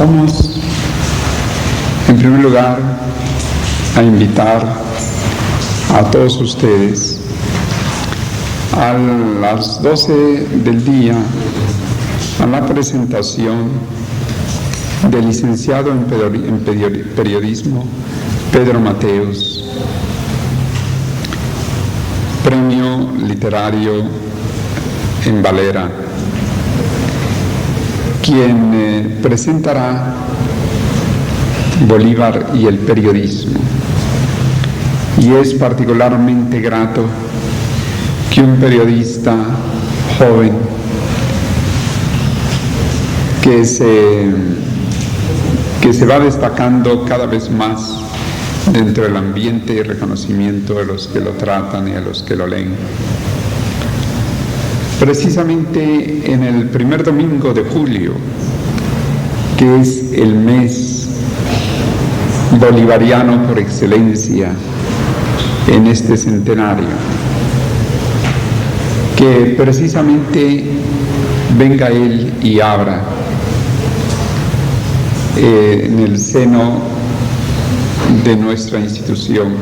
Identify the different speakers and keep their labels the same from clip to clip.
Speaker 1: Vamos, en primer lugar, a invitar a todos ustedes a las 12 del día a la presentación del licenciado en periodismo Pedro Mateos, premio literario en Valera, quien presentará Bolívar y el periodismo. Y es particularmente grato que un periodista joven que se va destacando cada vez más dentro del ambiente y reconocimiento de los que lo tratan y a los que lo leen. Precisamente en el primer domingo de julio, que es el mes bolivariano por excelencia en este centenario, que precisamente venga él y abra en el seno de nuestra institución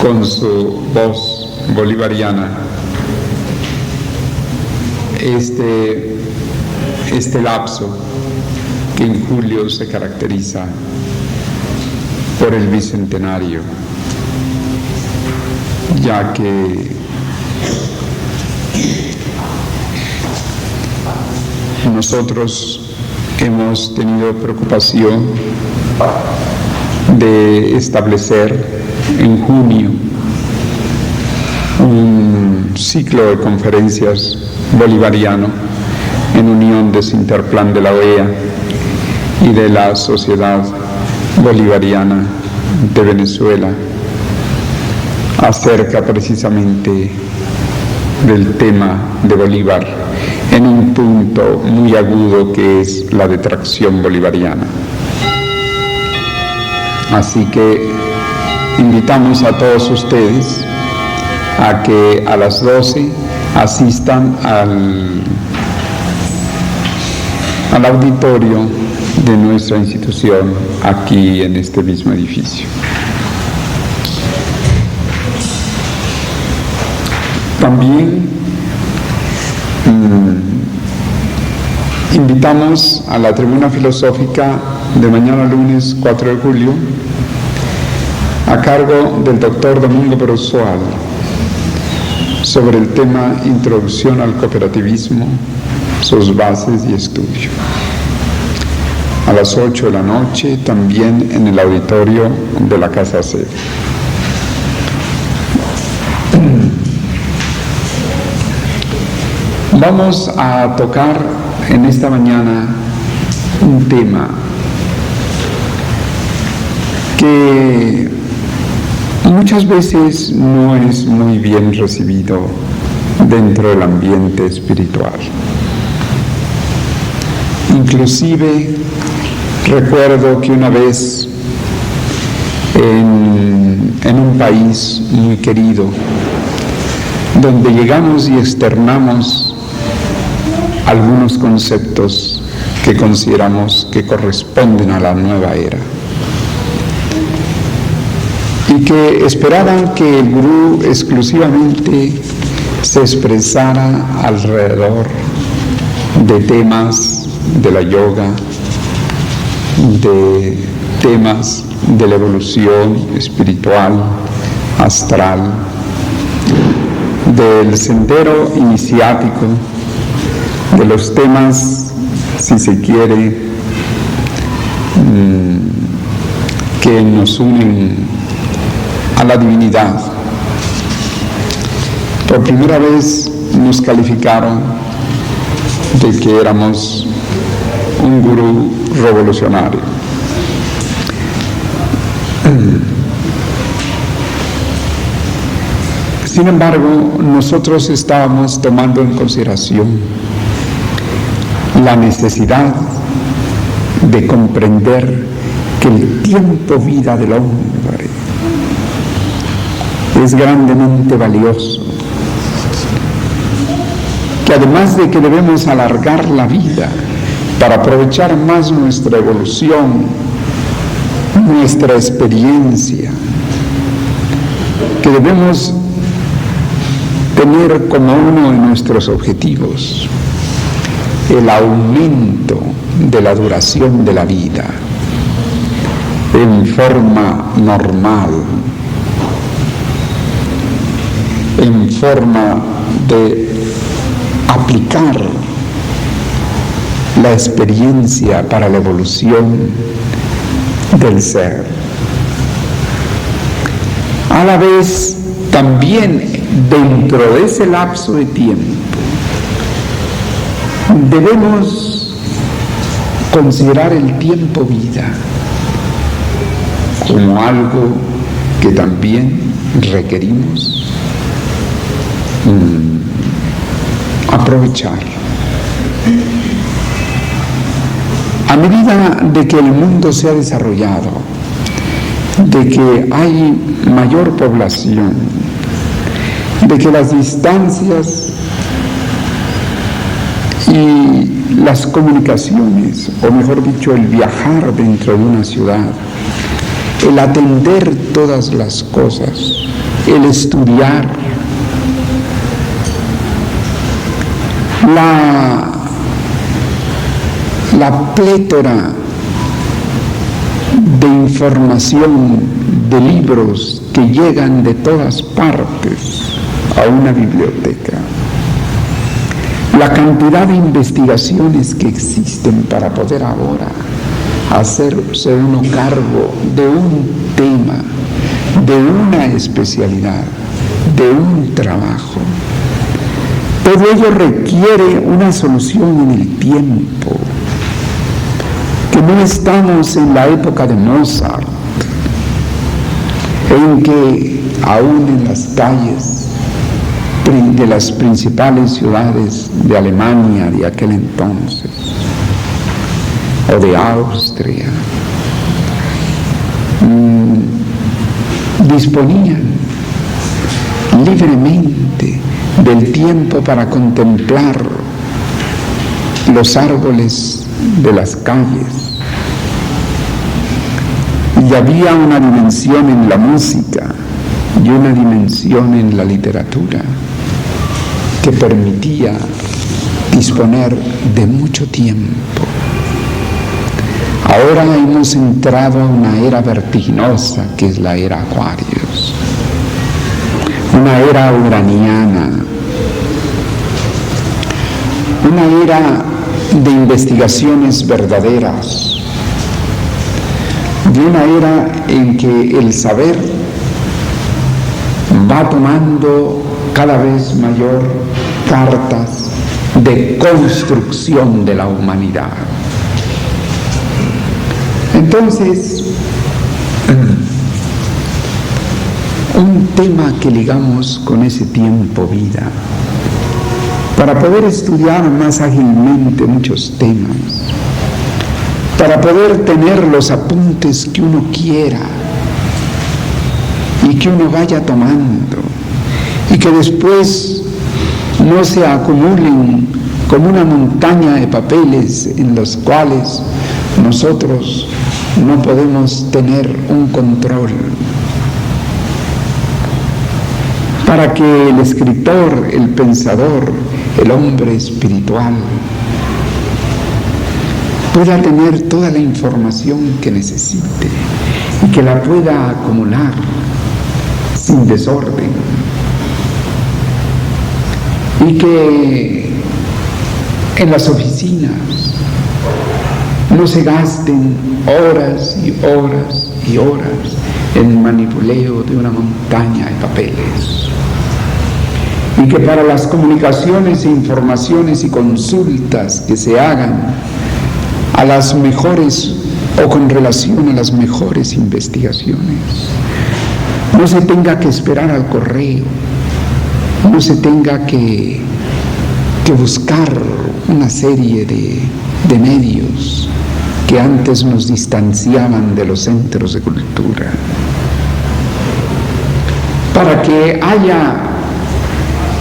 Speaker 1: con su voz bolivariana este lapso que en julio se caracteriza por el bicentenario, ya que nosotros hemos tenido preocupación de establecer en junio un ciclo de conferencias bolivariano en unión de Sinterplan de la OEA y de la Sociedad Bolivariana de Venezuela acerca precisamente del tema de Bolívar en un punto muy agudo que es la detracción bolivariana. Así que invitamos a todos ustedes a que a las 12 asistan al auditorio de nuestra institución aquí en este mismo edificio. También invitamos a la tribuna filosófica de mañana lunes 4 de julio a cargo del doctor Domingo Perosual sobre el tema Introducción al cooperativismo, sus bases y estudio. A las 8 de la noche, también en el auditorio de la Casa Sede. Vamos a tocar en esta mañana un tema que muchas veces no es muy bien recibido dentro del ambiente espiritual. Inclusive recuerdo que una vez en un país muy querido, donde llegamos y externamos algunos conceptos que consideramos que corresponden a la nueva era y que esperaban que el gurú exclusivamente se expresara alrededor de temas de la yoga, de temas de la evolución espiritual, astral, del sendero iniciático, de los temas, si se quiere, que nos unen a la divinidad. Por primera vez nos calificaron de que éramos un gurú revolucionario. Sin embargo, nosotros estábamos tomando en consideración la necesidad de comprender que el tiempo vida del hombre es grandemente valioso, que además de que debemos alargar la vida, para aprovechar más nuestra evolución, nuestra experiencia, que debemos tener como uno de nuestros objetivos el aumento de la duración de la vida en forma normal, en forma de aplicar la experiencia para la evolución del ser. A la vez, también dentro de ese lapso de tiempo, debemos considerar el tiempo vida como algo que también requerimos aprovechar. A medida de que el mundo se ha desarrollado, de que hay mayor población, de que las distancias y las comunicaciones, o mejor dicho, el viajar dentro de una ciudad, el atender todas las cosas, el estudiar, la plétora de información, de libros que llegan de todas partes a una biblioteca, la cantidad de investigaciones que existen para poder ahora hacerse uno cargo de un tema, de una especialidad, de un trabajo. Todo ello requiere una solución en el tiempo, que no estamos en la época de Mozart, en que aún en las calles de las principales ciudades de Alemania de aquel entonces, o de Austria, disponían libremente del tiempo para contemplar los árboles de las calles. Y había una dimensión en la música y una dimensión en la literatura que permitía disponer de mucho tiempo. Ahora hemos entrado a una era vertiginosa, que es la era Acuarios, una era uraniana, una era de investigaciones verdaderas, de una era en que el saber va tomando cada vez mayor cartas de construcción de la humanidad. Entonces, un tema que ligamos con ese tiempo vida, para poder estudiar más ágilmente muchos temas, para poder tener los apuntes que uno quiera y que uno vaya tomando, y que después no se acumulen como una montaña de papeles en los cuales nosotros no podemos tener un control. Para que el escritor, el pensador, el hombre espiritual pueda tener toda la información que necesite y que la pueda acumular sin desorden, y que en las oficinas no se gasten horas y horas y horas en manipuleo de una montaña de papeles, y que para las comunicaciones e informaciones y consultas que se hagan a las mejores o con relación a las mejores investigaciones, no se tenga que esperar al correo, no se tenga que buscar una serie de medios que antes nos distanciaban de los centros de cultura, para que haya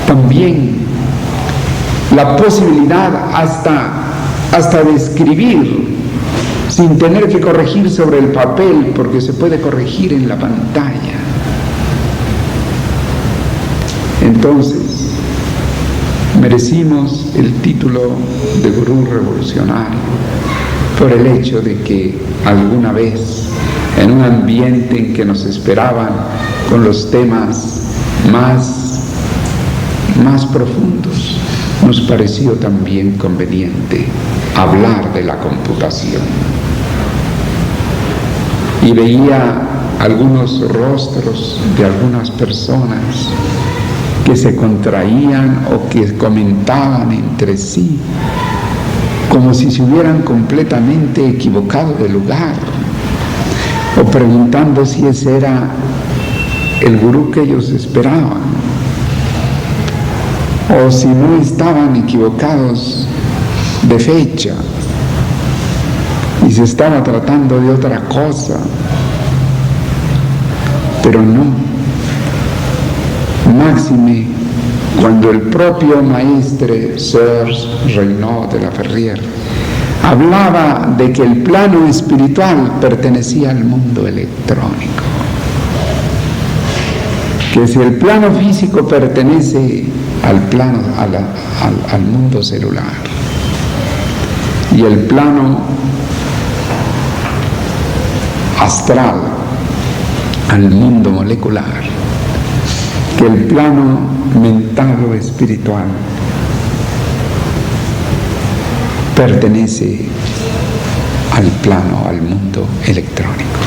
Speaker 1: también la posibilidad hasta hasta de escribir sin tener que corregir sobre el papel, porque se puede corregir en la pantalla. Entonces, merecimos el título de gurú revolucionario por el hecho de que alguna vez, en un ambiente en que nos esperaban con los temas más profundos, nos pareció también conveniente hablar de la computación. Y veía algunos rostros de algunas personas que se contraían o que comentaban entre sí como si se hubieran completamente equivocado de lugar, o preguntando si ese era el gurú que ellos esperaban, o si no estaban equivocados de fecha y se estaba tratando de otra cosa. Pero no, máxime cuando el propio maestre Serge Regnault de la Ferrière hablaba de que el plano espiritual pertenecía al mundo electrónico, que si el plano físico pertenece al mundo celular y el plano astral al mundo molecular, que el plano mental o espiritual pertenece al mundo electrónico.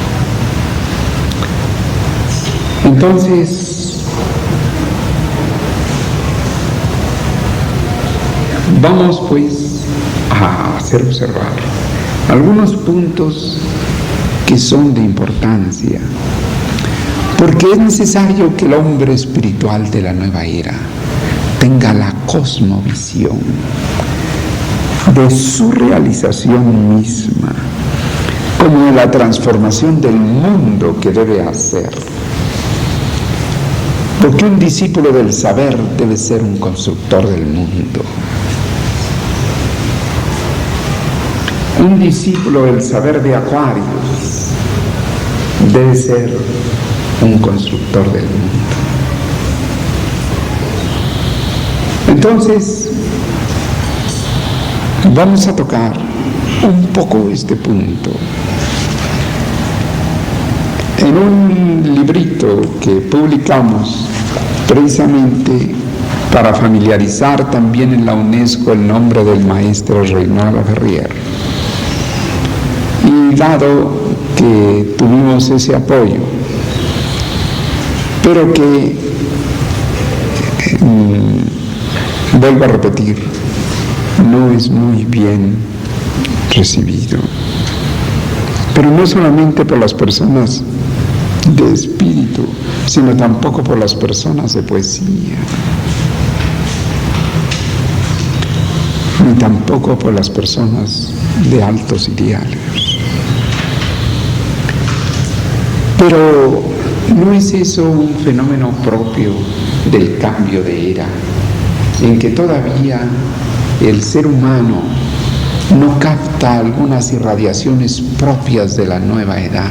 Speaker 1: Entonces, vamos pues a hacer observar algunos puntos que son de importancia, porque es necesario que el hombre espiritual de la nueva era tenga la cosmovisión de su realización misma, como de la transformación del mundo que debe hacer. Porque un discípulo del saber debe ser un constructor del mundo. Un discípulo del saber de Acuarios debe ser un constructor del mundo. Entonces, vamos a tocar un poco este punto. En un librito que publicamos precisamente para familiarizar también en la UNESCO el nombre del maestro Regnault de la Ferrière, y dado que tuvimos ese apoyo, pero que, vuelvo a repetir, no es muy bien recibido, pero no solamente por las personas de espíritu, sino tampoco por las personas de poesía, ni tampoco por las personas de altos ideales. Pero ¿no es eso un fenómeno propio del cambio de era, en que todavía el ser humano no capta algunas irradiaciones propias de la nueva edad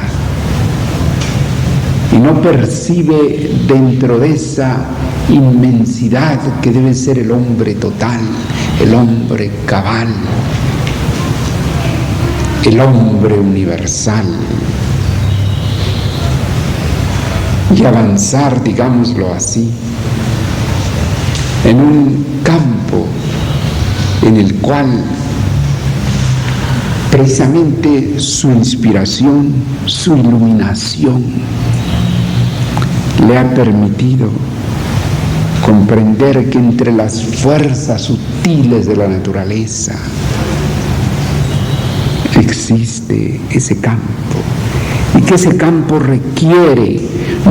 Speaker 1: y no percibe dentro de esa inmensidad que debe ser el hombre total, el hombre cabal, el hombre universal, y avanzar, digámoslo así, en un campo en el cual precisamente su inspiración, su iluminación le ha permitido comprender que entre las fuerzas sutiles de la naturaleza existe ese campo, y que ese campo requiere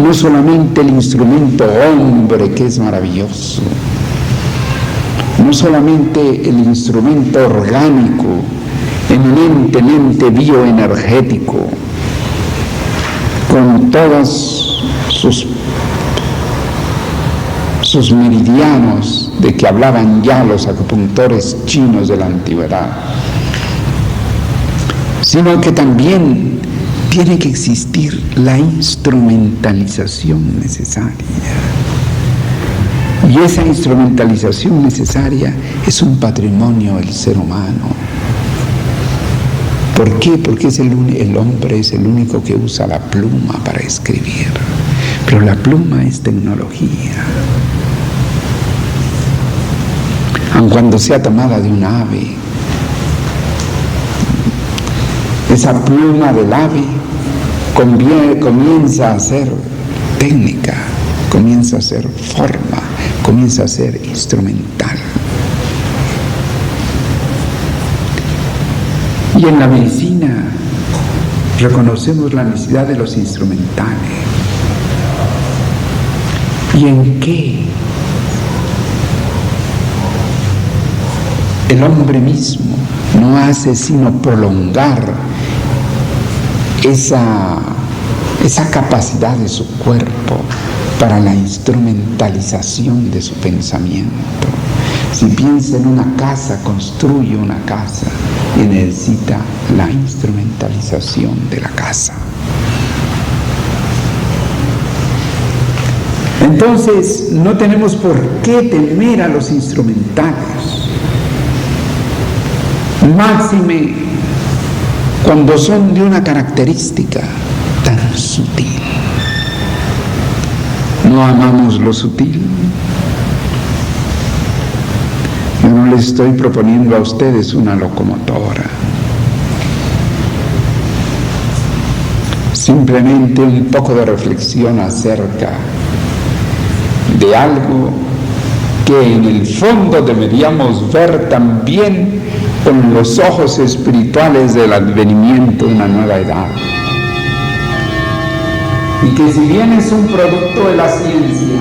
Speaker 1: no solamente el instrumento hombre, que es maravilloso, no solamente el instrumento orgánico, eminentemente bioenergético, con todos sus meridianos de que hablaban ya los acupuntores chinos de la antigüedad, sino que también tiene que existir la instrumentalización necesaria. Y esa instrumentalización necesaria es un patrimonio del ser humano. ¿Por qué? Porque el hombre es el único que usa la pluma para escribir. Pero la pluma es tecnología. Aun cuando sea tomada de un ave, esa pluma del ave comienza a ser técnica, comienza a ser forma, comienza a ser instrumental. Y en la medicina reconocemos la necesidad de los instrumentales. ¿Y en qué? El hombre mismo no hace sino prolongar esa capacidad de su cuerpo para la instrumentalización de su pensamiento. Si piensa en una casa, construye una casa y necesita la instrumentalización de la casa. Entonces, no tenemos por qué temer a los instrumentales. Máxime cuando son de una característica tan sutil. ¿No amamos lo sutil? Yo no les estoy proponiendo a ustedes una locomotora. Simplemente un poco de reflexión acerca de algo que en el fondo deberíamos ver también con los ojos espirituales del advenimiento de una nueva edad. Y que si bien es un producto de la ciencia,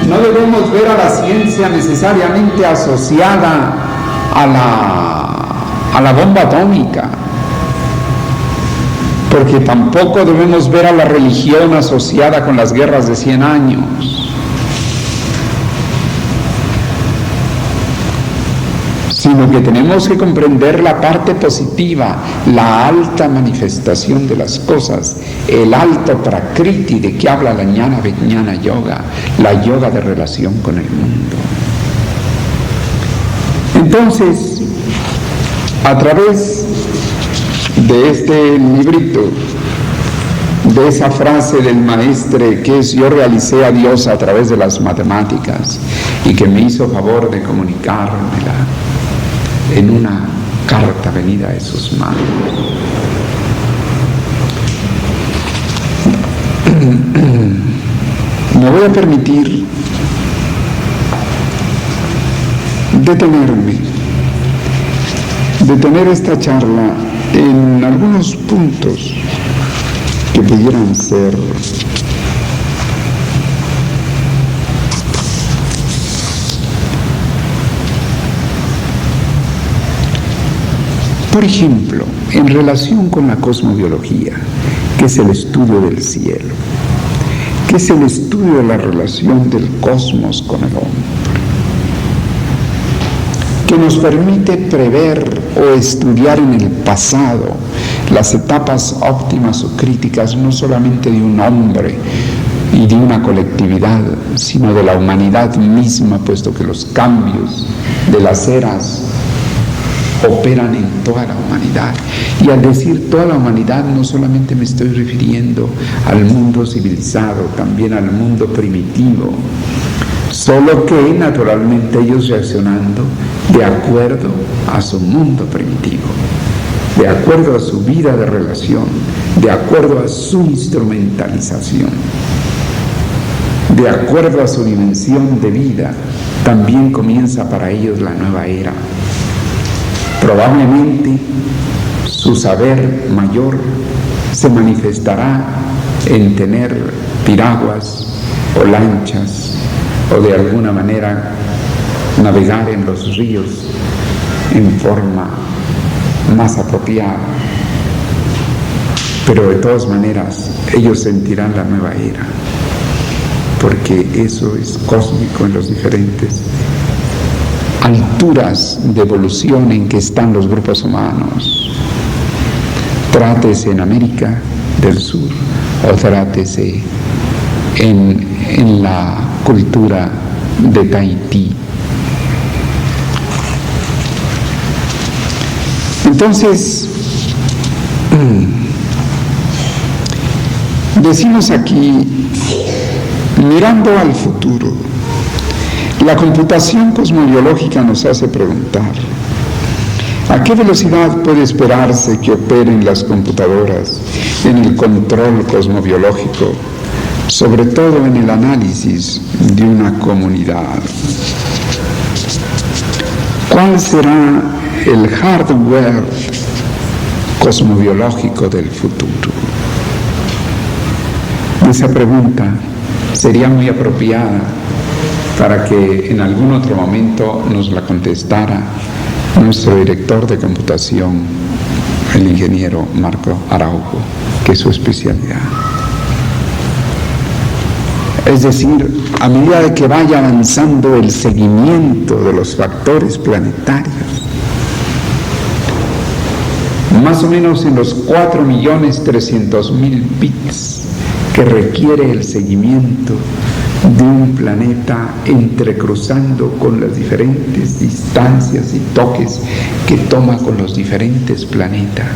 Speaker 1: no debemos ver a la ciencia necesariamente asociada a la bomba atómica, porque tampoco debemos ver a la religión asociada con las guerras de 100 años. Sino que tenemos que comprender la parte positiva, la alta manifestación de las cosas, el alto prakriti de que habla la Jnana Vijnana Yoga, la yoga de relación con el mundo. Entonces, a través de este librito, de esa frase del maestre que es: yo realicé a Dios a través de las matemáticas, y que me hizo favor de comunicármela en una carta venida de sus manos. Me voy a permitir detener esta charla en algunos puntos que pudieran ser por ejemplo, en relación con la cosmobiología, que es el estudio del cielo, que es el estudio de la relación del cosmos con el hombre, que nos permite prever o estudiar en el pasado las etapas óptimas o críticas no solamente de un hombre y de una colectividad, sino de la humanidad misma, puesto que los cambios de las eras operan en toda la humanidad. Y al decir toda la humanidad, no solamente me estoy refiriendo al mundo civilizado, también al mundo primitivo, solo que naturalmente ellos reaccionando de acuerdo a su mundo primitivo, de acuerdo a su vida de relación, de acuerdo a su instrumentalización, de acuerdo a su dimensión de vida, también comienza para ellos la nueva era. Probablemente su saber mayor se manifestará en tener piraguas o lanchas, o de alguna manera navegar en los ríos en forma más apropiada. Pero de todas maneras ellos sentirán la nueva era, porque eso es cósmico en los diferentes alturas de evolución en que están los grupos humanos. trátese en América del Sur o trátese en la cultura de Tahití. Entonces, decimos aquí, mirando al futuro, la computación cosmobiológica nos hace preguntar, ¿a qué velocidad puede esperarse que operen las computadoras en el control cosmobiológico, sobre todo en el análisis de una comunidad? ¿Cuál será el hardware cosmobiológico del futuro? Esa pregunta sería muy apropiada para que en algún otro momento nos la contestara nuestro director de computación, el ingeniero Marco Araujo, que es su especialidad. Es decir, a medida de que vaya avanzando el seguimiento de los factores planetarios, más o menos en los 4.300.000 bits que requiere el seguimiento de un planeta entrecruzando con las diferentes distancias y toques que toma con los diferentes planetas,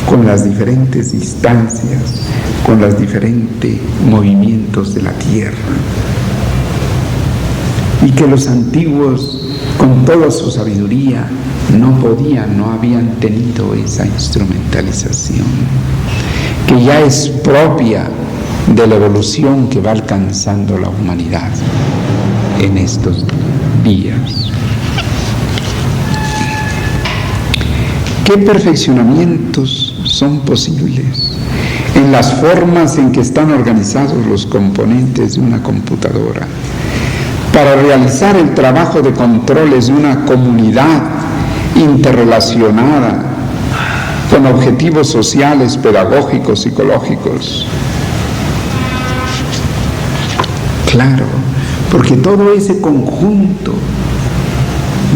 Speaker 1: con las diferentes distancias, con los diferentes movimientos de la Tierra. Y que los antiguos, con toda su sabiduría, no habían tenido esa instrumentalización, que ya es propia de la evolución que va alcanzando la humanidad en estos días. ¿Qué perfeccionamientos son posibles en las formas en que están organizados los componentes de una computadora para realizar el trabajo de controles de una comunidad interrelacionada con objetivos sociales, pedagógicos, psicológicos? Claro, porque todo ese conjunto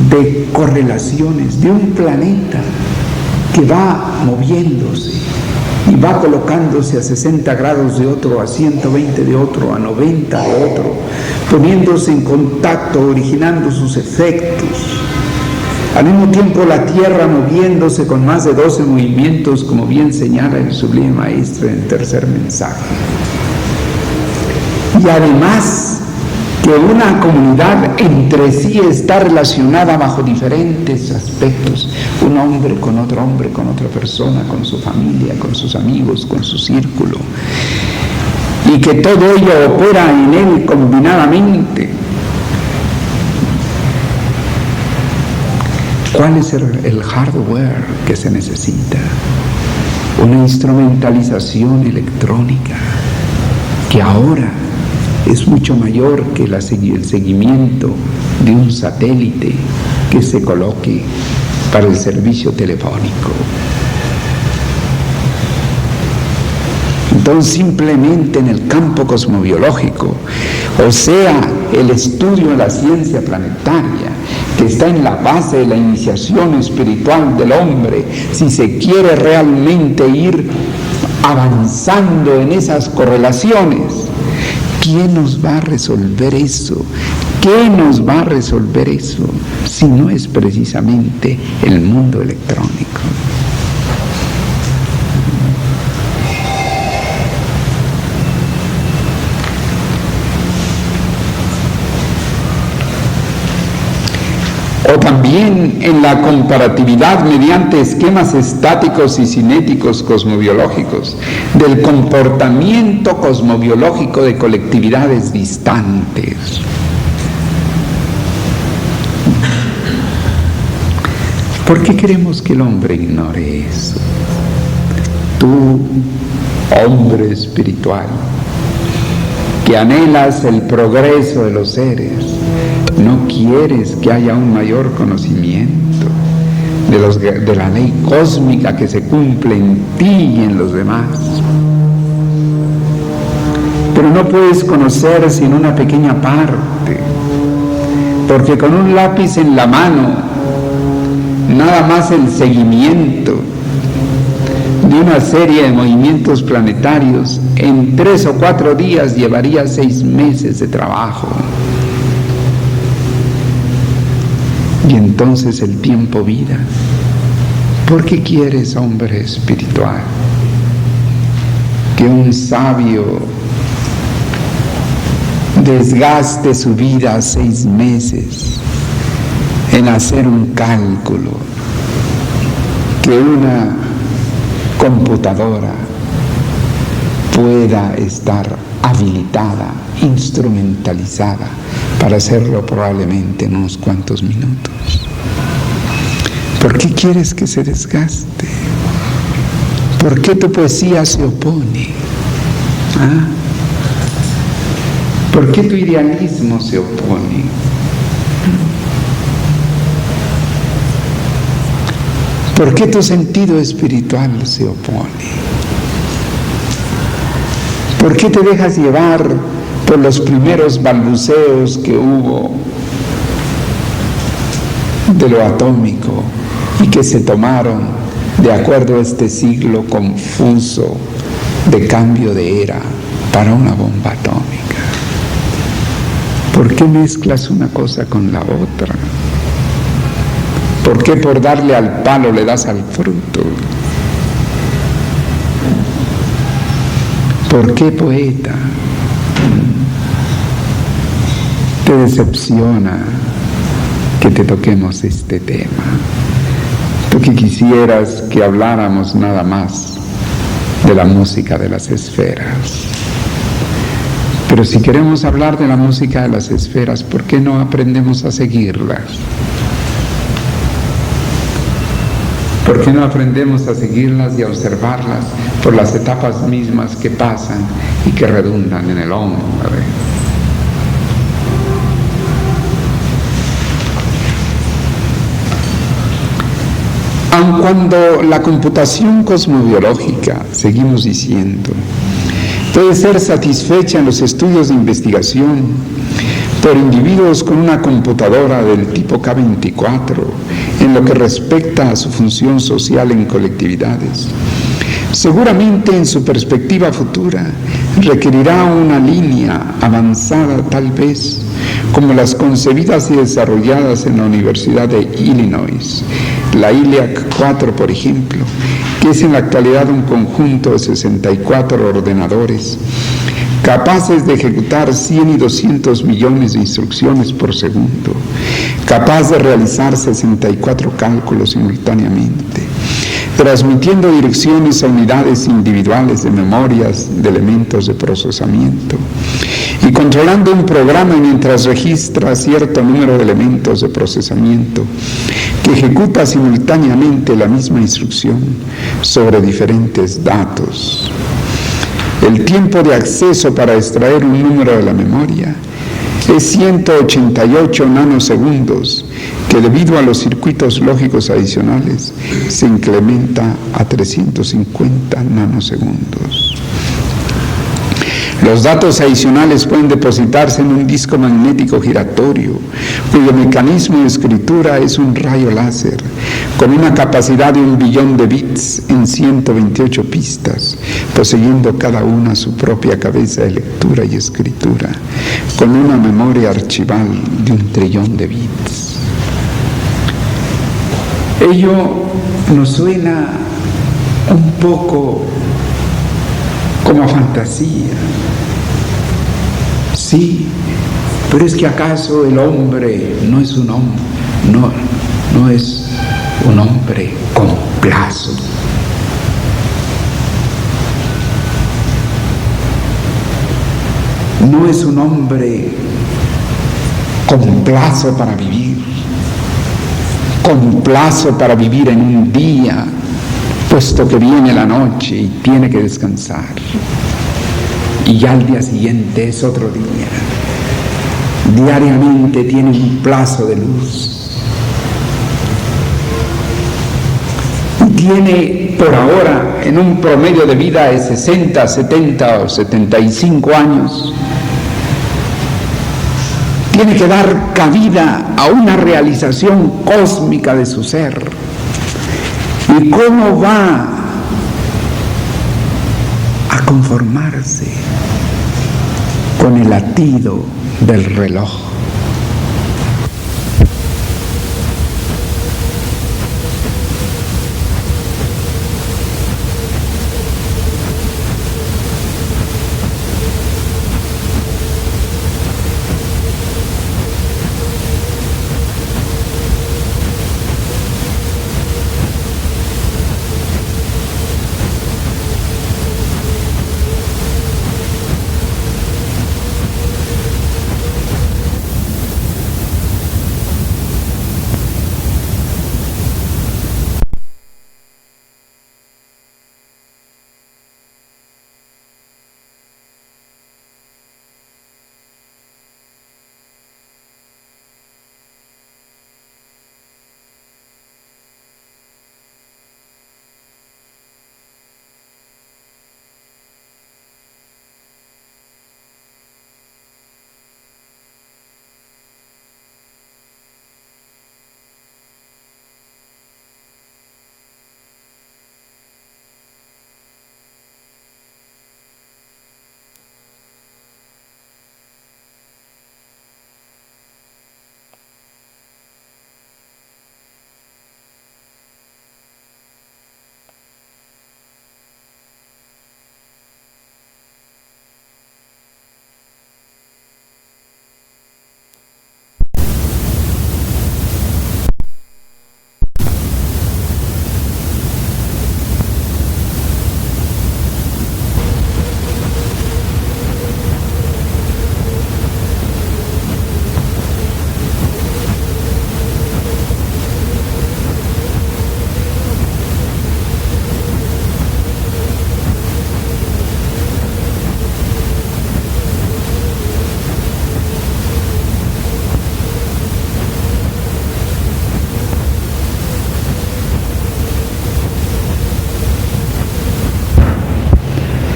Speaker 1: de correlaciones de un planeta que va moviéndose y va colocándose a 60 grados de otro, a 120 de otro, a 90 de otro, poniéndose en contacto, originando sus efectos. Al mismo tiempo la Tierra moviéndose con más de 12 movimientos, como bien señala el Sublime Maestro en el tercer mensaje. Y además que una comunidad entre sí está relacionada bajo diferentes aspectos, un hombre con otro hombre, con otra persona, con su familia, con sus amigos, con su círculo, y que todo ello opera en él combinadamente. ¿Cuál es el hardware que se necesita? Una instrumentalización electrónica que ahora es mucho mayor que el seguimiento de un satélite que se coloque para el servicio telefónico. Entonces, simplemente en el campo cosmobiológico, o sea, el estudio de la ciencia planetaria, que está en la base de la iniciación espiritual del hombre, si se quiere realmente ir avanzando en esas correlaciones, ¿quién nos va a resolver eso? ¿Qué nos va a resolver eso si no es precisamente el mundo electrónico? O también en la comparatividad mediante esquemas estáticos y cinéticos cosmobiológicos del comportamiento cosmobiológico de colectividades distantes. ¿Por qué queremos que el hombre ignore eso? Tú, hombre espiritual, que anhelas el progreso de los seres, no quieres que haya un mayor conocimiento de la ley cósmica que se cumple en ti y en los demás. Pero no puedes conocer sino una pequeña parte, porque con un lápiz en la mano, nada más el seguimiento de una serie de movimientos planetarios en 3 o 4 días llevaría 6 meses de trabajo. Y entonces el tiempo vida. ¿Por qué quieres, hombre espiritual, que un sabio desgaste su vida 6 meses en hacer un cálculo que una computadora pueda estar habilitada, instrumentalizada para hacerlo probablemente en unos cuantos minutos? ¿Por qué quieres que se desgaste? ¿Por qué tu poesía se opone? ¿Ah? ¿Por qué tu idealismo se opone? ¿Por qué tu sentido espiritual se opone? ¿Por qué te dejas llevar por los primeros balbuceos que hubo de lo atómico y que se tomaron de acuerdo a este siglo confuso de cambio de era para una bomba atómica? ¿Por qué mezclas una cosa con la otra? ¿Por qué por darle al palo le das al fruto? ¿Por qué, poeta, te decepciona que te toquemos este tema? Tú que quisieras que habláramos nada más de la música de las esferas. Pero si queremos hablar de la música de las esferas, ¿por qué no aprendemos a seguirlas? ¿Por qué no aprendemos a seguirlas y a observarlas por las etapas mismas que pasan y que redundan en el hombre? Aun cuando la computación cosmobiológica, seguimos diciendo, puede ser satisfecha en los estudios de investigación por individuos con una computadora del tipo K24 en lo que respecta a su función social en colectividades, seguramente en su perspectiva futura requerirá una línea avanzada tal vez como las concebidas y desarrolladas en la Universidad de Illinois, la ILIAC 4 por ejemplo, que es en la actualidad un conjunto de 64 ordenadores capaces de ejecutar 100 y 200 millones de instrucciones por segundo, capaz de realizar 64 cálculos simultáneamente, transmitiendo direcciones a unidades individuales de memorias de elementos de procesamiento y controlando un programa mientras registra cierto número de elementos de procesamiento que ejecuta simultáneamente la misma instrucción sobre diferentes datos. El tiempo de acceso para extraer un número de la memoria es 188 nanosegundos, que debido a los circuitos lógicos adicionales se incrementa a 350 nanosegundos. Los datos adicionales pueden depositarse en un disco magnético giratorio, cuyo mecanismo de escritura es un rayo láser, con una capacidad de 1 billón de bits en 128 pistas, poseyendo cada una su propia cabeza de lectura y escritura, con una memoria archival de 1 trillón de bits. Ello nos suena un poco como fantasía. Sí, pero es que acaso el hombre no es un hombre, no es un hombre con plazo. No es un hombre con plazo para vivir, con plazo para vivir en un día, puesto que viene la noche y tiene que descansar. Y ya al día siguiente es otro día. Diariamente tiene un plazo de luz. Y tiene por ahora, en un promedio de vida de 60, 70 o 75 años, tiene que dar cabida a una realización cósmica de su ser. ¿Y cómo va a conformarse con el latido del reloj.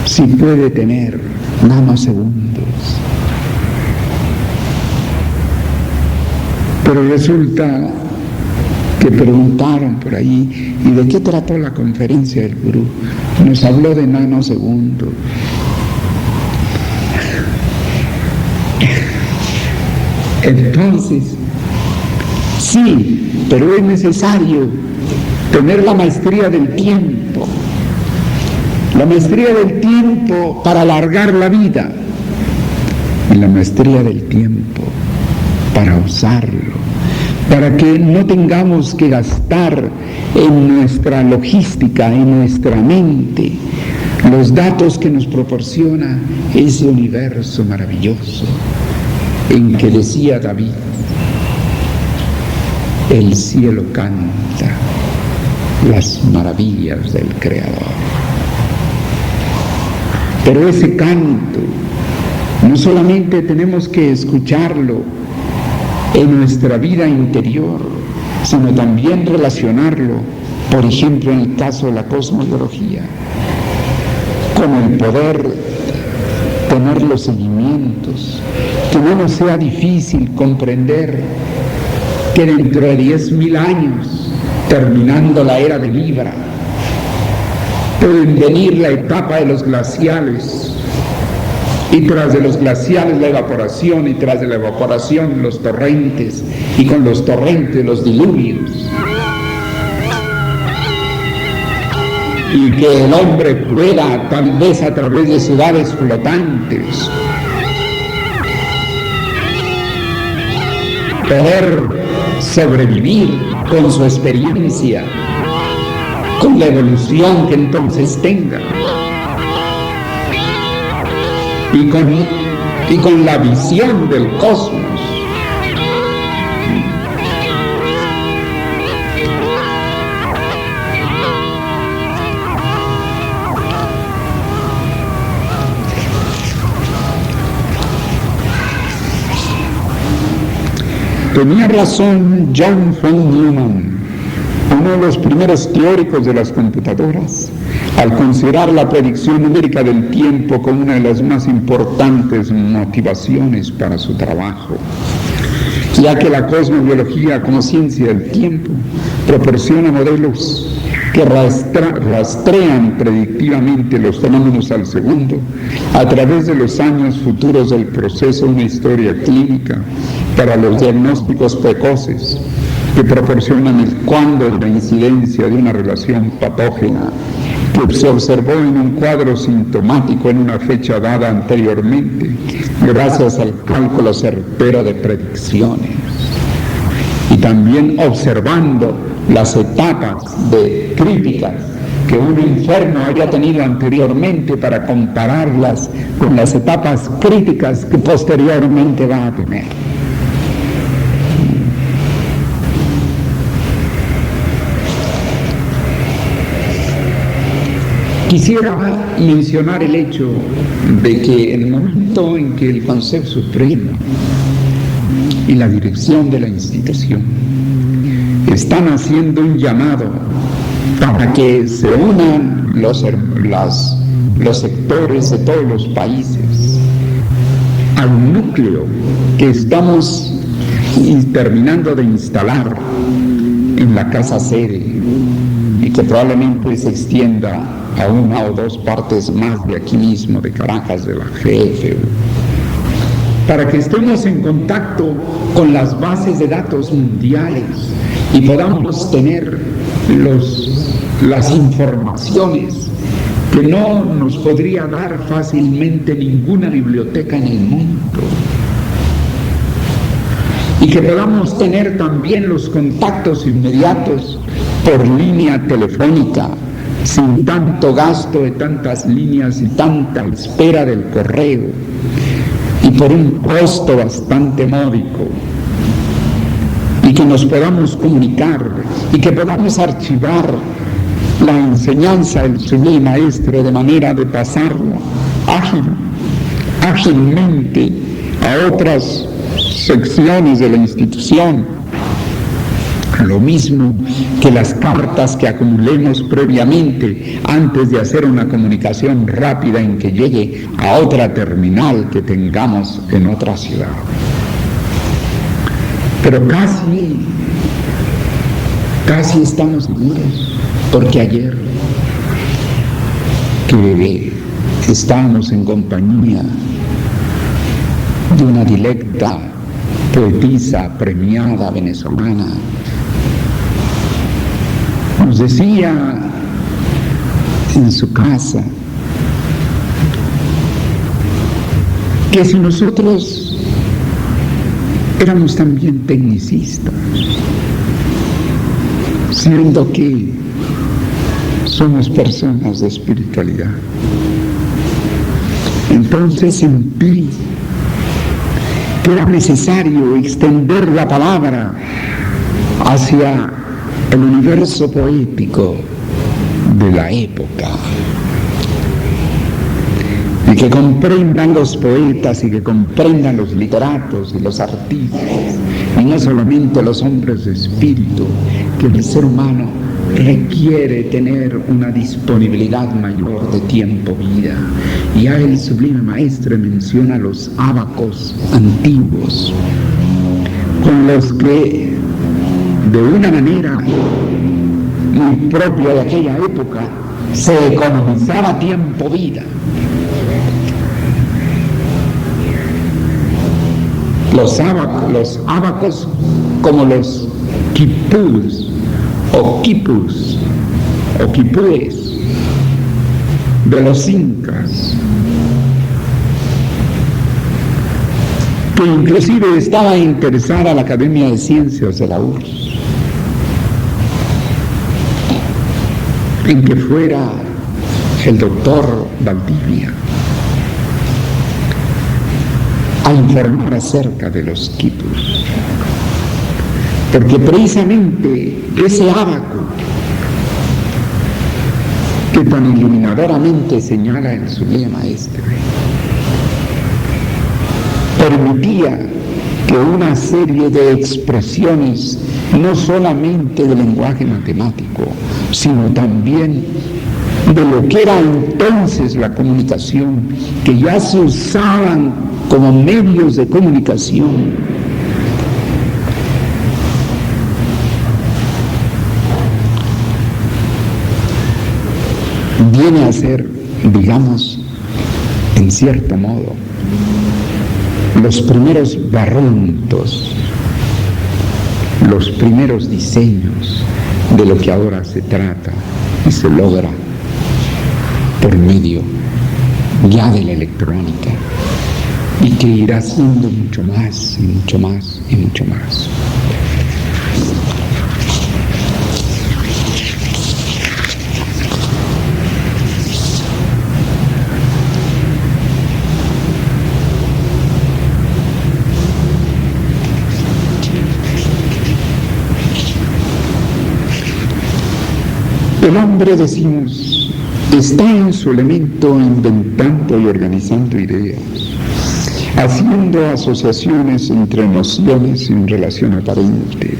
Speaker 1: Si puede tener nanosegundos. Pero resulta que preguntaron por ahí, ¿y de qué trató la conferencia del gurú? Nos habló de nanosegundos. Entonces, sí, pero es necesario tener la maestría del tiempo. La maestría del tiempo para alargar la vida y la maestría del tiempo para usarlo, para que no tengamos que gastar en nuestra logística, en nuestra mente, los datos que nos proporciona ese universo maravilloso en que decía David, el cielo canta las maravillas del Creador. Pero ese canto, no solamente tenemos que escucharlo en nuestra vida interior, sino también relacionarlo, por ejemplo, en el caso de la cosmobiología, con el poder tener los seguimientos, que no nos sea difícil comprender que dentro de 10.000 años, terminando la era de Libra, pueden venir la etapa de los glaciales y tras de los glaciales la evaporación y tras de la evaporación los torrentes y con los torrentes los diluvios y que el hombre pueda tal vez a través de ciudades flotantes poder sobrevivir con su experiencia, con la evolución que entonces tenga y con la visión del cosmos. Tenía razón John von Neumann, uno de los primeros teóricos de las computadoras, al considerar la predicción numérica del tiempo como una de las más importantes motivaciones para su trabajo, ya que la cosmobiología como ciencia del tiempo proporciona modelos que rastrean predictivamente los fenómenos al segundo, a través de los años futuros del proceso, una historia clínica para los diagnósticos precoces, que proporcionan el cuándo y la incidencia de una relación patógena que se observó en un cuadro sintomático en una fecha dada anteriormente, gracias al cálculo certero de predicciones. Y también observando las etapas de críticas que un enfermo había tenido anteriormente para compararlas con las etapas críticas que posteriormente va a tener. Quisiera mencionar el hecho de que en el momento en que el Consejo Supremo y la dirección de la institución están haciendo un llamado para que se unan los sectores de todos los países al núcleo que estamos terminando de instalar en la casa sede y que probablemente se extienda a una o dos partes más de aquí mismo, de Caracas, de la GF, para que estemos en contacto con las bases de datos mundiales y podamos tener las informaciones que no nos podría dar fácilmente ninguna biblioteca en el mundo, y que podamos tener también los contactos inmediatos por línea telefónica, sin tanto gasto de tantas líneas y tanta espera del correo, y por un costo bastante módico, y que nos podamos comunicar y que podamos archivar la enseñanza del Sublime Maestre de manera de pasarla ágilmente a otras secciones de la institución. Lo mismo que las cartas que acumulemos previamente antes de hacer una comunicación rápida en que llegue a otra terminal que tengamos en otra ciudad. Pero casi estamos seguros, porque ayer que estábamos en compañía de una dilecta poetisa premiada venezolana, nos decía en su casa que si nosotros éramos también tecnicistas, siendo que somos personas de espiritualidad, entonces sentí que era necesario extender la palabra hacia el universo poético de la época, y que comprendan los poetas y que comprendan los literatos y los artistas, y no solamente los hombres de espíritu, que el ser humano requiere tener una disponibilidad mayor de tiempo-vida. Y ya el Sublime Maestre menciona los ábacos antiguos, con los que de una manera muy propia de aquella época se economizaba tiempo-vida. Los ábacos como los quipús o quipúes de los incas, que inclusive estaba interesada la Academia de Ciencias de la URSS en que fuera el doctor Valdivia a informar acerca de los quipus, porque precisamente ese ábaco que tan iluminadoramente señala el Sublime Maestre permitía que una serie de expresiones, no solamente de lenguaje matemático, sino también de lo que era entonces la comunicación, que ya se usaban como medios de comunicación, viene a ser, digamos, en cierto modo, los primeros barruntos, los primeros diseños de lo que ahora se trata y se logra por medio ya de la electrónica, y que irá siendo mucho más y mucho más y mucho más. El hombre, decimos, está en su elemento inventando y organizando ideas, haciendo asociaciones entre nociones sin relación aparente,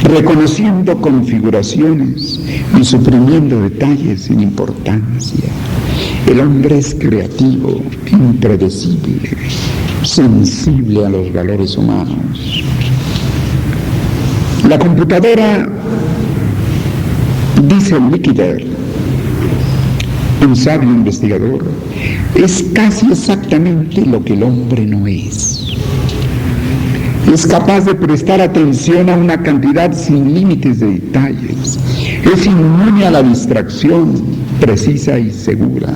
Speaker 1: reconociendo configuraciones y suprimiendo detalles sin importancia. El hombre es creativo, impredecible, sensible a los valores humanos. La computadora, dice Liquider, un sabio investigador, es casi exactamente lo que el hombre no es. Es capaz de prestar atención a una cantidad sin límites de detalles. Es inmune a la distracción, precisa y segura.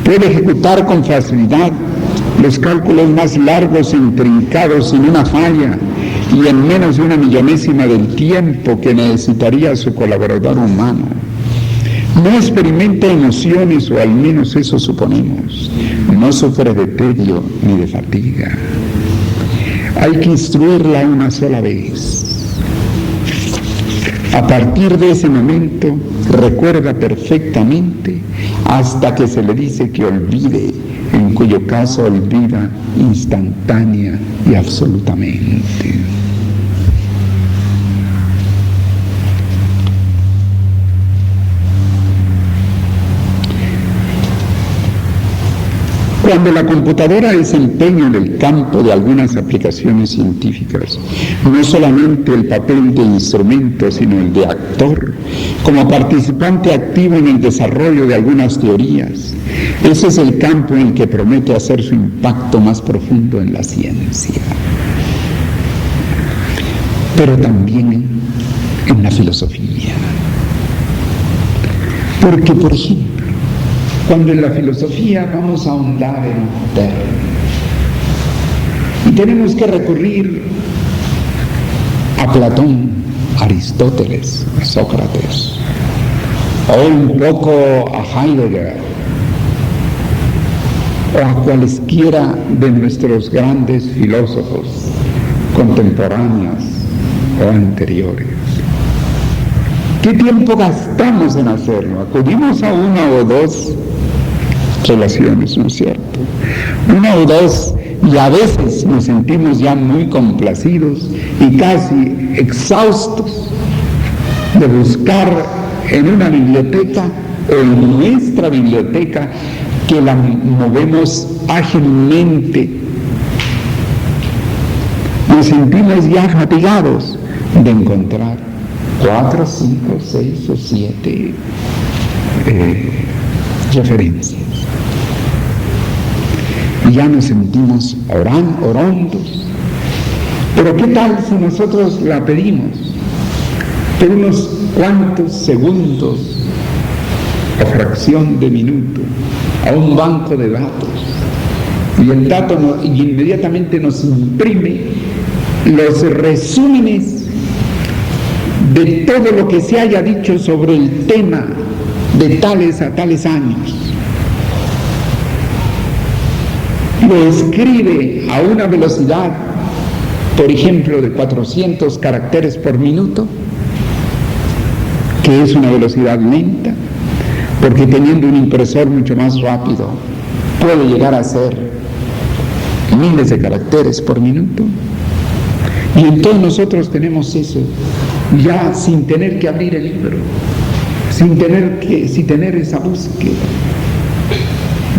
Speaker 1: Puede ejecutar con facilidad los cálculos más largos e intrincados sin una falla y en menos de una millonésima del tiempo que necesitaría su colaborador humano. No experimenta emociones, o al menos eso suponemos. No sufre de tedio ni de fatiga. Hay que instruirla una sola vez. A partir de ese momento recuerda perfectamente hasta que se le dice que olvide, en cuyo caso olvida instantánea y absolutamente. Cuando la computadora desempeña en el campo de algunas aplicaciones científicas, no solamente el papel de instrumento, sino el de actor, como participante activo en el desarrollo de algunas teorías, ese es el campo en el que promete hacer su impacto más profundo en la ciencia. Pero también en la filosofía. Porque, por ejemplo, cuando en la filosofía vamos a ahondar en un término y tenemos que recurrir a Platón, Aristóteles, Sócrates, o un poco a Heidegger, o a cualesquiera de nuestros grandes filósofos contemporáneos o anteriores. ¿Qué tiempo gastamos en hacerlo? Acudimos a una o dos relaciones, ¿no es cierto? Una o dos, y a veces nos sentimos ya muy complacidos y casi exhaustos de buscar en una biblioteca o en nuestra biblioteca, que la movemos ágilmente. Nos sentimos ya fatigados de encontrar 4, 5, 6 o 7 referencias. Y ya nos sentimos orondos. Pero ¿qué tal si nosotros la pedimos por unos cuantos segundos o fracción de minuto a un banco de datos? Y el dato inmediatamente nos imprime los resúmenes de todo lo que se haya dicho sobre el tema de tales a tales años. Lo escribe a una velocidad, por ejemplo, de 400 caracteres por minuto, que es una velocidad lenta, porque teniendo un impresor mucho más rápido, puede llegar a ser miles de caracteres por minuto. Y entonces nosotros tenemos eso, ya sin tener que abrir el libro, sin tener esa búsqueda.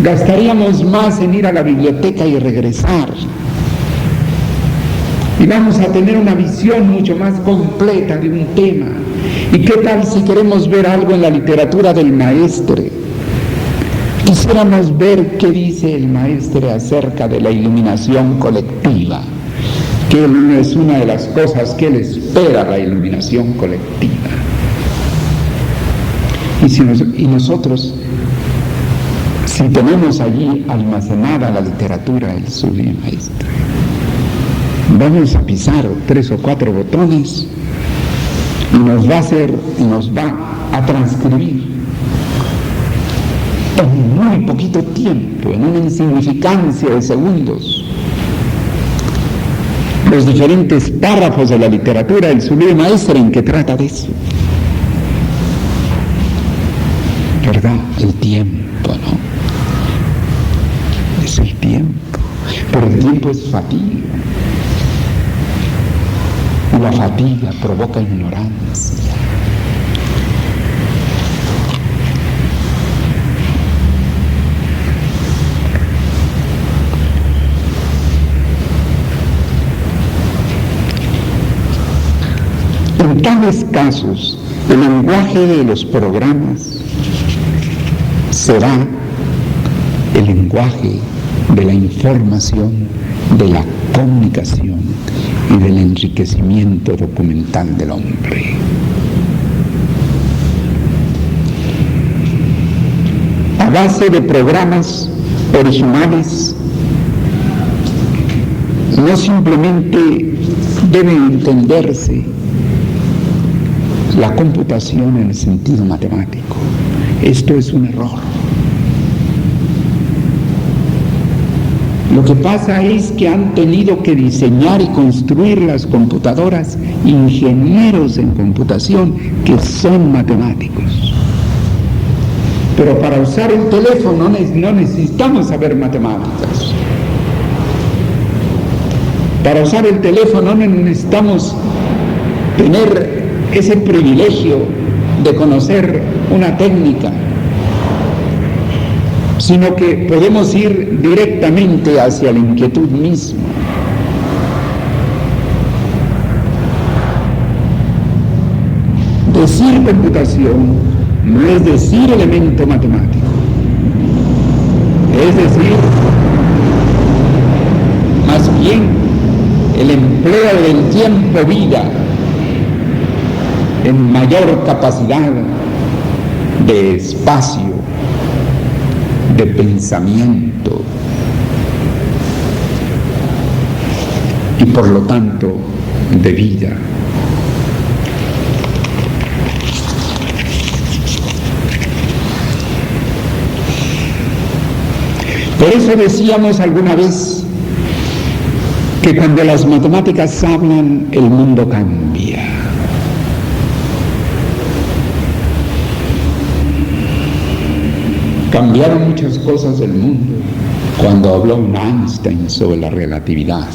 Speaker 1: Gastaríamos más en ir a la biblioteca y regresar. Y vamos a tener una visión mucho más completa de un tema. ¿Y qué tal si queremos ver algo en la literatura del maestre, quisiéramos ver qué dice el maestre acerca de la iluminación colectiva, que es una de las cosas que él espera, la iluminación colectiva. Y nosotros, si tenemos allí almacenada la literatura del sublime maestre, vamos a pisar 3 o 4 botones y nos va a transcribir en muy poquito tiempo, en una insignificancia de segundos, los diferentes párrafos de la literatura del sublime maestre en que trata de eso. ¿Verdad? El tiempo, ¿no? Es el tiempo, pero el tiempo es fatiga. Y la fatiga provoca ignorancia. En tales casos, el lenguaje de los programas será el lenguaje de la información, de la comunicación y del enriquecimiento documental del hombre. A base de programas originales, no simplemente debe entenderse la computación en el sentido matemático. Esto es un error. Lo que pasa es que han tenido que diseñar y construir las computadoras ingenieros en computación que son matemáticos. Pero para usar el teléfono no necesitamos saber matemáticas. Para usar el teléfono no necesitamos tener ese privilegio de conocer una técnica, sino que podemos ir directamente hacia la inquietud misma. Decir computación no es decir elemento matemático, es decir, más bien el empleo del tiempo vida en mayor capacidad de espacio, de pensamiento y por lo tanto de vida. Por eso decíamos alguna vez que cuando las matemáticas hablan, el mundo cambia. Cambiaron muchas cosas del mundo cuando habló un Einstein sobre la relatividad.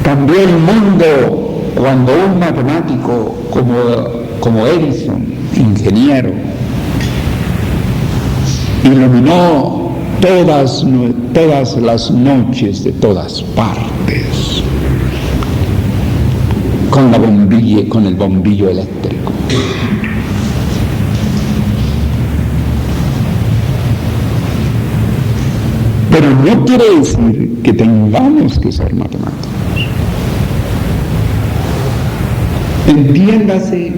Speaker 1: Cambió el mundo cuando un matemático como Edison, ingeniero, iluminó todas las noches de todas partes con el bombillo eléctrico. Pero no quiere decir que tengamos que ser matemáticos. Entiéndase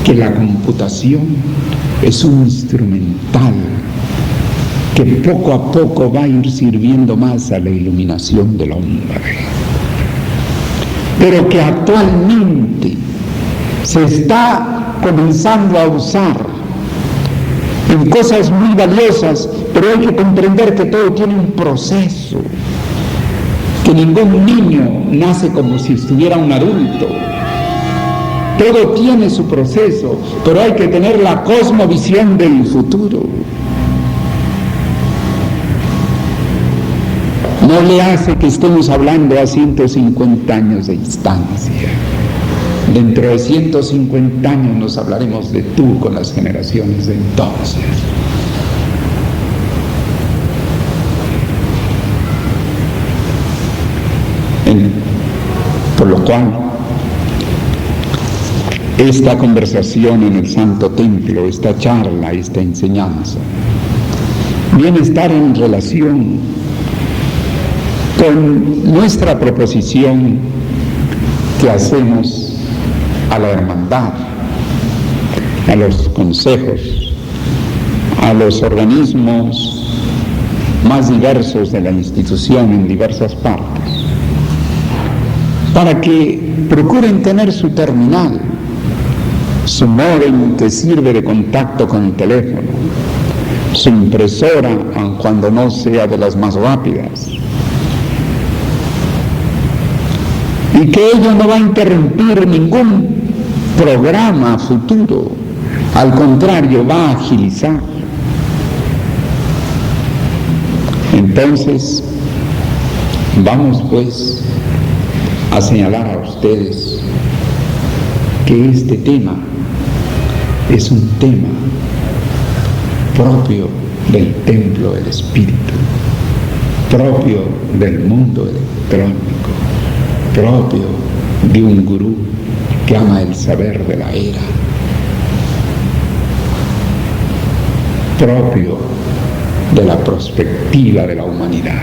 Speaker 1: que la computación es un instrumental que poco a poco va a ir sirviendo más a la iluminación del hombre, pero que actualmente se está comenzando a usar en cosas muy valiosas, pero hay que comprender que todo tiene un proceso, que ningún niño nace como si estuviera un adulto. Todo tiene su proceso, pero hay que tener la cosmovisión del futuro. No le hace que estemos hablando a 150 años de distancia. Dentro de 150 años nos hablaremos de tú con las generaciones de entonces. Por lo cual, esta conversación en el Santo Templo, esta charla, esta enseñanza, Bienestar en relación con nuestra proposición que hacemos a la hermandad, a los consejos, a los organismos más diversos de la institución en diversas partes, para que procuren tener su terminal, su módem que sirve de contacto con el teléfono, su impresora, aun cuando no sea de las más rápidas, y que ello no va a interrumpir ningún programa futuro, al contrario, va a agilizar. Entonces, vamos pues a señalar a ustedes que este tema es un tema propio del templo del espíritu, propio del mundo electrónico, propio de un gurú que ama el saber de la era, propio de la perspectiva de la humanidad.